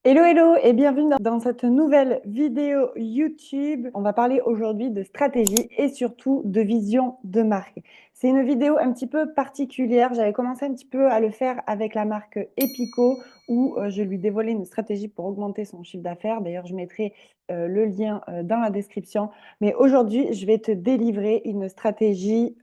Hello, hello et bienvenue dans cette nouvelle vidéo YouTube. On va parler aujourd'hui de stratégie et surtout de vision de marque. C'est une vidéo un petit peu particulière. J'avais commencé un petit peu à le faire avec la marque Epico où je lui dévoilais une stratégie pour augmenter son chiffre d'affaires. D'ailleurs, je mettrai le lien dans la description. Mais aujourd'hui, je vais te délivrer une stratégie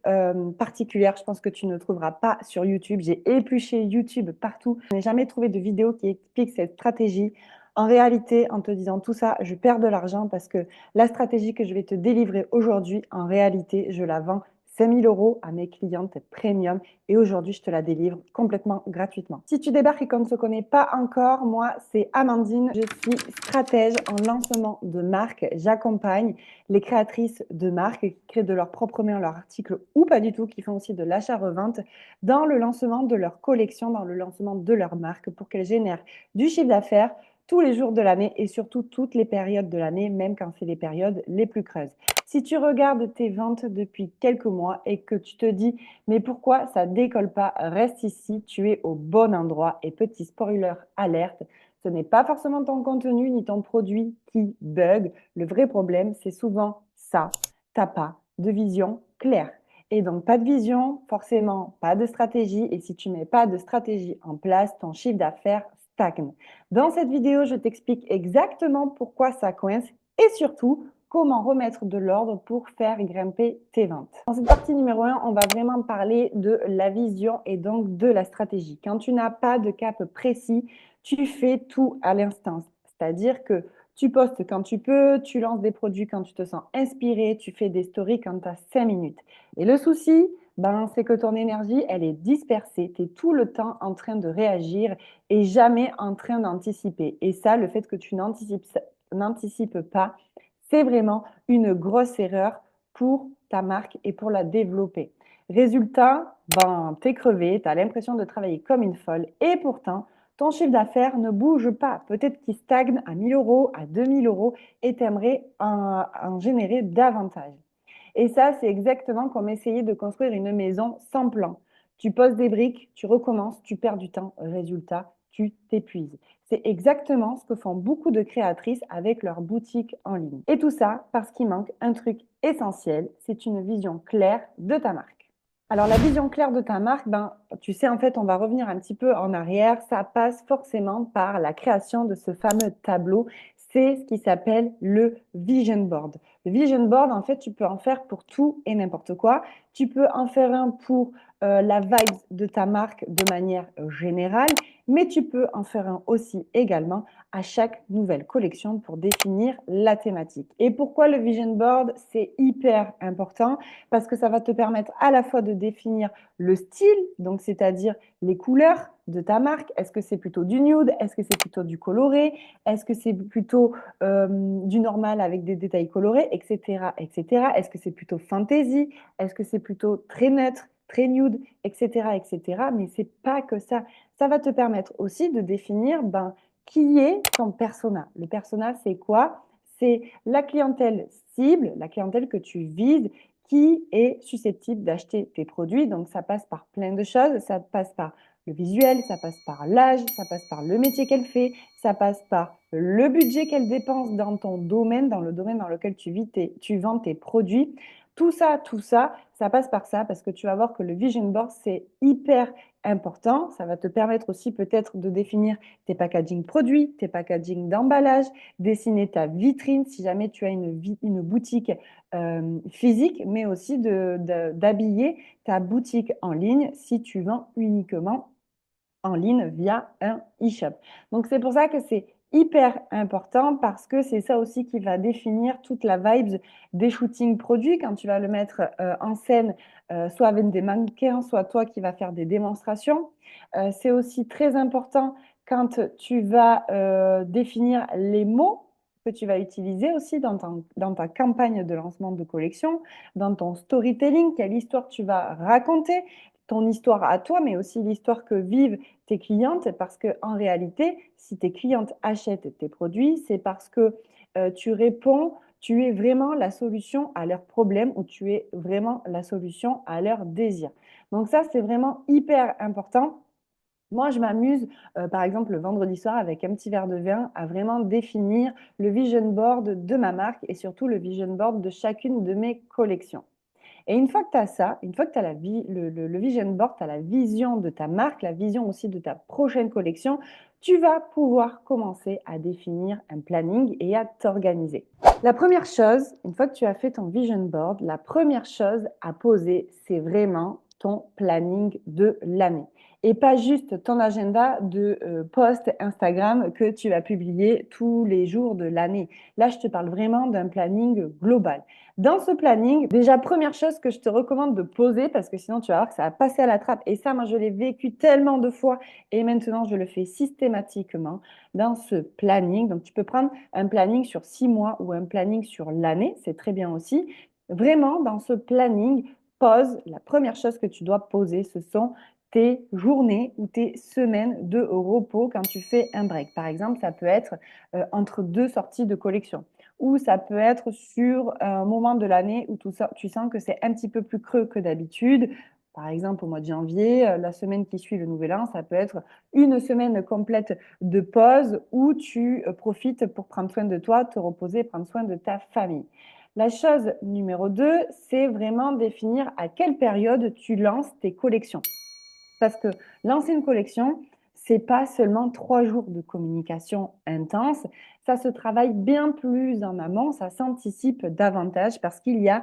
particulière. Je pense que tu ne trouveras pas sur YouTube. J'ai épluché YouTube partout. Je n'ai jamais trouvé de vidéo qui explique cette stratégie. En réalité, en te disant tout ça, je perds de l'argent parce que la stratégie que je vais te délivrer aujourd'hui, en réalité, je la vends 5 000 € à mes clientes premium et aujourd'hui, je te la délivre complètement gratuitement. Si tu débarques et qu'on ne se connaît pas encore, moi, c'est Amandine. Je suis stratège en lancement de marque. J'accompagne les créatrices de marques qui créent de leur propre main leur article ou pas du tout, qui font aussi de l'achat-revente dans le lancement de leur collection, dans le lancement de leur marque pour qu'elles génèrent du chiffre d'affaires tous les jours de l'année et surtout toutes les périodes de l'année, même quand c'est les périodes les plus creuses. Si tu regardes tes ventes depuis quelques mois et que tu te dis mais pourquoi ça décolle pas, reste ici, tu es au bon endroit. Et petit spoiler alerte, ce n'est pas forcément ton contenu ni ton produit qui bug. Le vrai problème, c'est souvent ça. T'as pas de vision claire. Et donc, pas de vision, forcément, pas de stratégie. Et si tu mets pas de stratégie en place, ton chiffre d'affaires stagne. Dans cette vidéo, je t'explique exactement pourquoi ça coince et surtout comment remettre de l'ordre pour faire grimper tes ventes. Dans cette partie numéro 1, on va vraiment parler de la vision et donc de la stratégie. Quand tu n'as pas de cap précis, tu fais tout à l'instant. C'est-à-dire que tu postes quand tu peux, tu lances des produits quand tu te sens inspiré, tu fais des stories quand tu as 5 minutes. Et le souci, c'est que ton énergie, elle est dispersée. Tu es tout le temps en train de réagir et jamais en train d'anticiper. Et ça, le fait que tu n'anticipes pas, c'est vraiment une grosse erreur pour ta marque et pour la développer. Résultat, t'es crevé, tu as l'impression de travailler comme une folle et pourtant, ton chiffre d'affaires ne bouge pas. Peut-être qu'il stagne à 1 000 €, à 2 000 € et tu aimerais en générer davantage. Et ça, c'est exactement comme essayer de construire une maison sans plan. Tu poses des briques, tu recommences, tu perds du temps. Résultat, tu t'épuises. C'est exactement ce que font beaucoup de créatrices avec leur boutique en ligne. Et tout ça parce qu'il manque un truc essentiel, c'est une vision claire de ta marque. Alors la vision claire de ta marque, tu sais, en fait, on va revenir un petit peu en arrière. Ça passe forcément par la création de ce fameux tableau. C'est ce qui s'appelle le vision board. Le vision board, en fait, tu peux en faire pour tout et n'importe quoi. Tu peux en faire un pour la vibe de ta marque de manière générale, mais tu peux en faire un aussi également à chaque nouvelle collection pour définir la thématique. Et pourquoi le vision board? C'est hyper important parce que ça va te permettre à la fois de définir le style, donc c'est-à-dire les couleurs de ta marque. Est-ce que c'est plutôt du nude? Est-ce que c'est plutôt du coloré? Est-ce que c'est plutôt du normal avec des détails colorés, etc., etc. Est-ce que c'est plutôt fantasy? Est-ce que c'est plutôt très neutre, très nude, etc., etc. Mais c'est pas que ça. Ça va te permettre aussi de définir qui est ton persona. Le persona, c'est quoi? C'est la clientèle cible, la clientèle que tu vises, qui est susceptible d'acheter tes produits. Donc, ça passe par plein de choses. Ça passe par le visuel, ça passe par l'âge, ça passe par le métier qu'elle fait, ça passe par le budget qu'elle dépense dans ton domaine, dans le domaine dans lequel tu vends tes produits. Tout ça, ça passe par ça parce que tu vas voir que le vision board, c'est hyper important. Ça va te permettre aussi peut-être de définir tes packaging produits, tes packaging d'emballage, dessiner ta vitrine si jamais tu as une boutique physique, mais aussi d'habiller ta boutique en ligne si tu vends uniquement en ligne via un e-shop. Donc, c'est pour ça que c'est hyper important parce que c'est ça aussi qui va définir toute la vibe des shootings produits quand tu vas le mettre en scène, soit avec des mannequins, soit toi qui vas faire des démonstrations. C'est aussi très important quand tu vas définir les mots que tu vas utiliser aussi dans ta campagne de lancement de collection, dans ton storytelling, quelle histoire tu vas raconter, ton histoire à toi, mais aussi l'histoire que vivent tes clientes, parce qu'en réalité, si tes clientes achètent tes produits, c'est parce que tu es vraiment la solution à leurs problèmes ou tu es vraiment la solution à leurs désirs. Donc ça, c'est vraiment hyper important Moi, je m'amuse, par exemple, le vendredi soir avec un petit verre de vin à vraiment définir le vision board de ma marque et surtout le vision board de chacune de mes collections. Et une fois que tu as ça, une fois que tu as le vision board, tu as la vision de ta marque, la vision aussi de ta prochaine collection, tu vas pouvoir commencer à définir un planning et à t'organiser. La première chose, une fois que tu as fait ton vision board, la première chose à poser, c'est vraiment ton planning de l'année. Et pas juste ton agenda de post Instagram que tu vas publier tous les jours de l'année. Là, je te parle vraiment d'un planning global. Dans ce planning, déjà, première chose que je te recommande de poser, parce que sinon tu vas voir que ça va passer à la trappe. Et ça, moi, je l'ai vécu tellement de fois et maintenant, je le fais systématiquement dans ce planning. Donc, tu peux prendre un planning sur 6 mois ou un planning sur l'année, c'est très bien aussi. Vraiment, dans ce planning, pose, la première chose que tu dois poser, ce sont tes journées ou tes semaines de repos quand tu fais un break. Par exemple, ça peut être entre deux sorties de collection ou ça peut être sur un moment de l'année où tout ça, tu sens que c'est un petit peu plus creux que d'habitude. Par exemple, au mois de janvier, la semaine qui suit le Nouvel An, ça peut être une semaine complète de pause où tu profites pour prendre soin de toi, te reposer, prendre soin de ta famille. La chose numéro 2, c'est vraiment définir à quelle période tu lances tes collections. Parce que lancer une collection, c'est pas seulement 3 jours de communication intense, ça se travaille bien plus en amont, ça s'anticipe davantage parce qu'il y a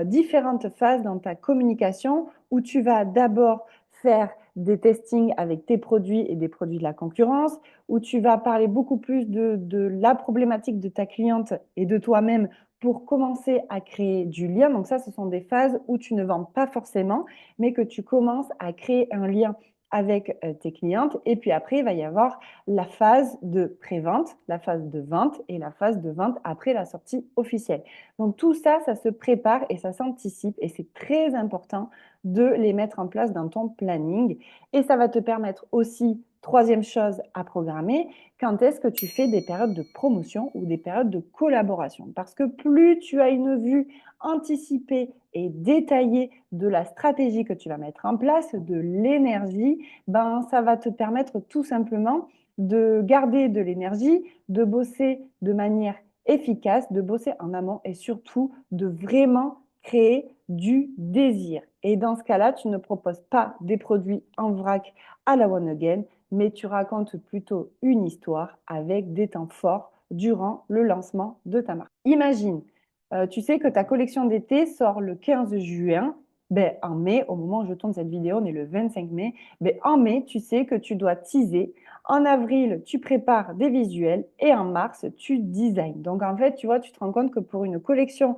différentes phases dans ta communication où tu vas d'abord faire des testings avec tes produits et des produits de la concurrence, où tu vas parler beaucoup plus de la problématique de ta cliente et de toi-même pour commencer à créer du lien. Donc ça, ce sont des phases où tu ne vends pas forcément, mais que tu commences à créer un lien avec tes clientes. Et puis après, il va y avoir la phase de pré-vente, la phase de vente et la phase de vente après la sortie officielle. Donc tout ça, ça se prépare et ça s'anticipe et c'est très important de les mettre en place dans ton planning. Et ça va te permettre aussi, troisième chose à programmer, quand est-ce que tu fais des périodes de promotion ou des périodes de collaboration. Parce que plus tu as une vue anticipée et détaillée de la stratégie que tu vas mettre en place, de l'énergie, ben, ça va te permettre tout simplement de garder de l'énergie, de bosser de manière efficace, de bosser en amont et surtout de vraiment créer du désir. Et dans ce cas-là, tu ne proposes pas des produits en vrac à la one again, mais tu racontes plutôt une histoire avec des temps forts durant le lancement de ta marque. Imagine, tu sais que ta collection d'été sort le 15 juin. Ben, en mai, au moment où je tourne cette vidéo, on est le 25 mai. Ben, en mai, tu sais que tu dois teaser. En avril, tu prépares des visuels et en mars, tu designs. Donc, en fait, tu vois, tu te rends compte que pour une collection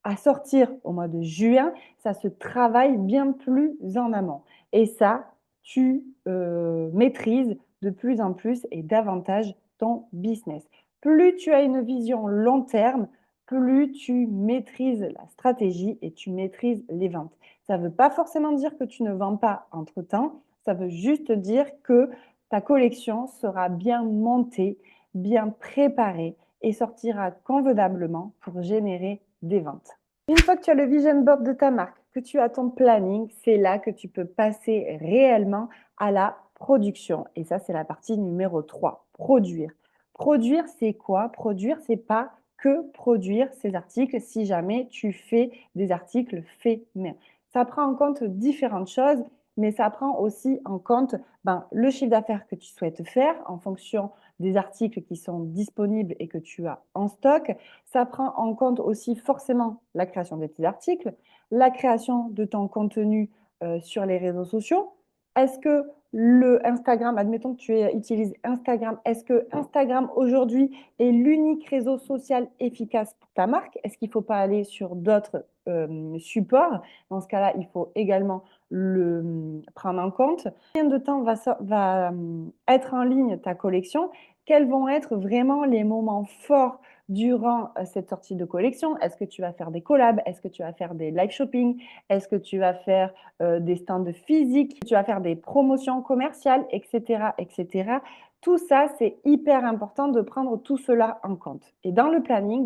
à sortir au mois de juin, ça se travaille bien plus en amont. Et ça, tu maîtrises de plus en plus et davantage ton business. Plus tu as une vision long terme, plus tu maîtrises la stratégie et tu maîtrises les ventes. Ça ne veut pas forcément dire que tu ne vends pas entre-temps, ça veut juste dire que ta collection sera bien montée, bien préparée et sortira convenablement pour générer des ventes. Une fois que tu as le vision board de ta marque, que tu as ton planning, c'est là que tu peux passer réellement à la production. Et ça, c'est la partie numéro 3, produire. Produire, c'est quoi? Produire, c'est pas que produire ces articles si jamais tu fais des articles faits main. Ça prend en compte différentes choses, mais ça prend aussi en compte le chiffre d'affaires que tu souhaites faire en fonction des articles qui sont disponibles et que tu as en stock. Ça prend en compte aussi forcément la création de tes articles, la création de ton contenu sur les réseaux sociaux. Est-ce que le Instagram, admettons que tu utilises Instagram, est-ce que Instagram aujourd'hui est l'unique réseau social efficace pour ta marque? Est-ce qu'il ne faut pas aller sur d'autres supports? Dans ce cas-là, il faut également le prendre en compte. Combien de temps va être en ligne ta collection? Quels vont être vraiment les moments forts durant cette sortie de collection? Est-ce que tu vas faire des collabs? Est-ce que tu vas faire des live shopping? Est-ce que tu vas faire des stands physiques? Tu vas faire des promotions commerciales, etc., etc. Tout ça, c'est hyper important de prendre tout cela en compte. Et dans le planning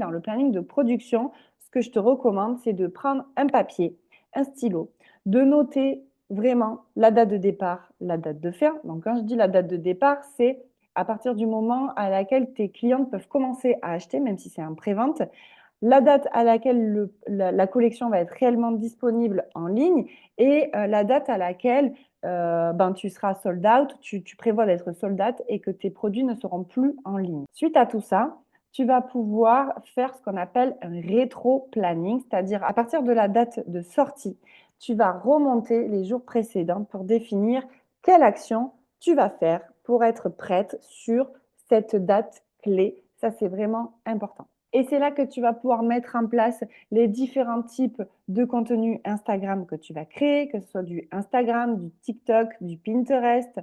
de production, ce que je te recommande, c'est de prendre un papier, un stylo, de noter vraiment la date de départ, la date de fin. Donc, quand je dis la date de départ, c'est à partir du moment à laquelle tes clientes peuvent commencer à acheter, même si c'est un pré-vente, la date à laquelle la collection va être réellement disponible en ligne et la date à laquelle ben, tu seras sold out, tu prévois d'être sold out et que tes produits ne seront plus en ligne. Suite à tout ça, tu vas pouvoir faire ce qu'on appelle un rétro-planning, c'est-à-dire à partir de la date de sortie, tu vas remonter les jours précédents pour définir quelle action tu vas faire pour être prête sur cette date clé. Ça, c'est vraiment important. Et c'est là que tu vas pouvoir mettre en place les différents types de contenus Instagram que tu vas créer, que ce soit du Instagram, du TikTok, du Pinterest.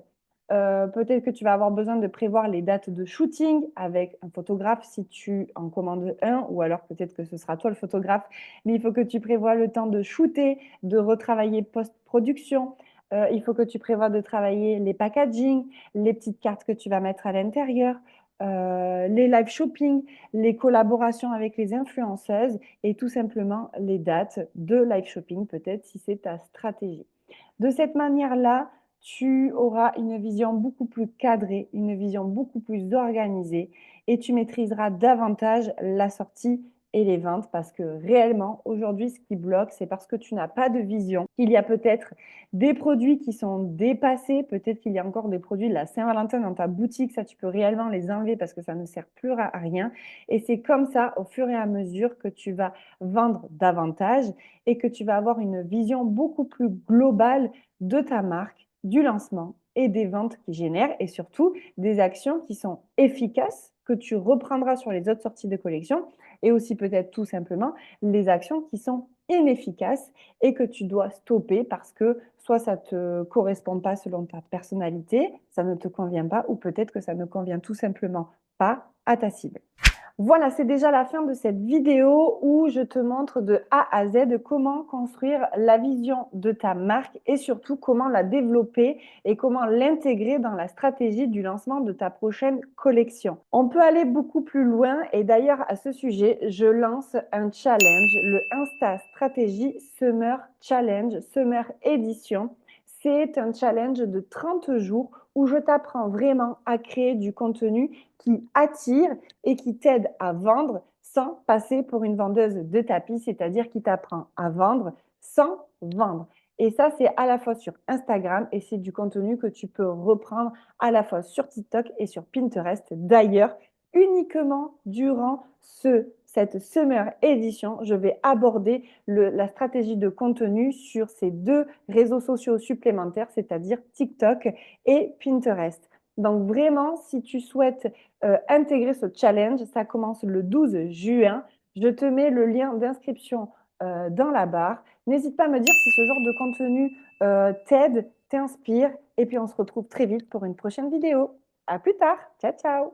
Peut-être que tu vas avoir besoin de prévoir les dates de shooting avec un photographe si tu en commandes un, ou alors peut-être que ce sera toi le photographe, mais il faut que tu prévois le temps de shooter, de retravailler post-production. Il faut que tu prévois de travailler les packaging, les petites cartes que tu vas mettre à l'intérieur, les live shopping, les collaborations avec les influenceuses et tout simplement les dates de live shopping, peut-être si c'est ta stratégie. De cette manière-là, tu auras une vision beaucoup plus cadrée, une vision beaucoup plus organisée et tu maîtriseras davantage la sortie et les ventes parce que réellement, aujourd'hui, ce qui bloque, c'est parce que tu n'as pas de vision. Il y a peut-être des produits qui sont dépassés, peut-être qu'il y a encore des produits de la Saint-Valentin dans ta boutique, ça tu peux réellement les enlever parce que ça ne sert plus à rien. Et c'est comme ça, au fur et à mesure, que tu vas vendre davantage et que tu vas avoir une vision beaucoup plus globale de ta marque, du lancement et des ventes qui génèrent et surtout des actions qui sont efficaces que tu reprendras sur les autres sorties de collection et aussi peut-être tout simplement les actions qui sont inefficaces et que tu dois stopper parce que soit ça ne te correspond pas selon ta personnalité, ça ne te convient pas ou peut-être que ça ne convient tout simplement pas à ta cible. Voilà, c'est déjà la fin de cette vidéo où je te montre de A à Z comment construire la vision de ta marque et surtout comment la développer et comment l'intégrer dans la stratégie du lancement de ta prochaine collection. On peut aller beaucoup plus loin et d'ailleurs à ce sujet, je lance un challenge, le Insta Stratégie Summer Challenge, Summer Edition. C'est un challenge de 30 jours où je t'apprends vraiment à créer du contenu qui attire et qui t'aide à vendre sans passer pour une vendeuse de tapis, c'est-à-dire qui t'apprend à vendre sans vendre. Et ça, c'est à la fois sur Instagram et c'est du contenu que tu peux reprendre à la fois sur TikTok et sur Pinterest. D'ailleurs, uniquement durant cette Summer Edition, je vais aborder la stratégie de contenu sur ces deux réseaux sociaux supplémentaires, c'est-à-dire TikTok et Pinterest. Donc vraiment, si tu souhaites intégrer ce challenge, ça commence le 12 juin. Je te mets le lien d'inscription dans la barre. N'hésite pas à me dire si ce genre de contenu t'aide, t'inspire. Et puis on se retrouve très vite pour une prochaine vidéo. À plus tard. Ciao, ciao.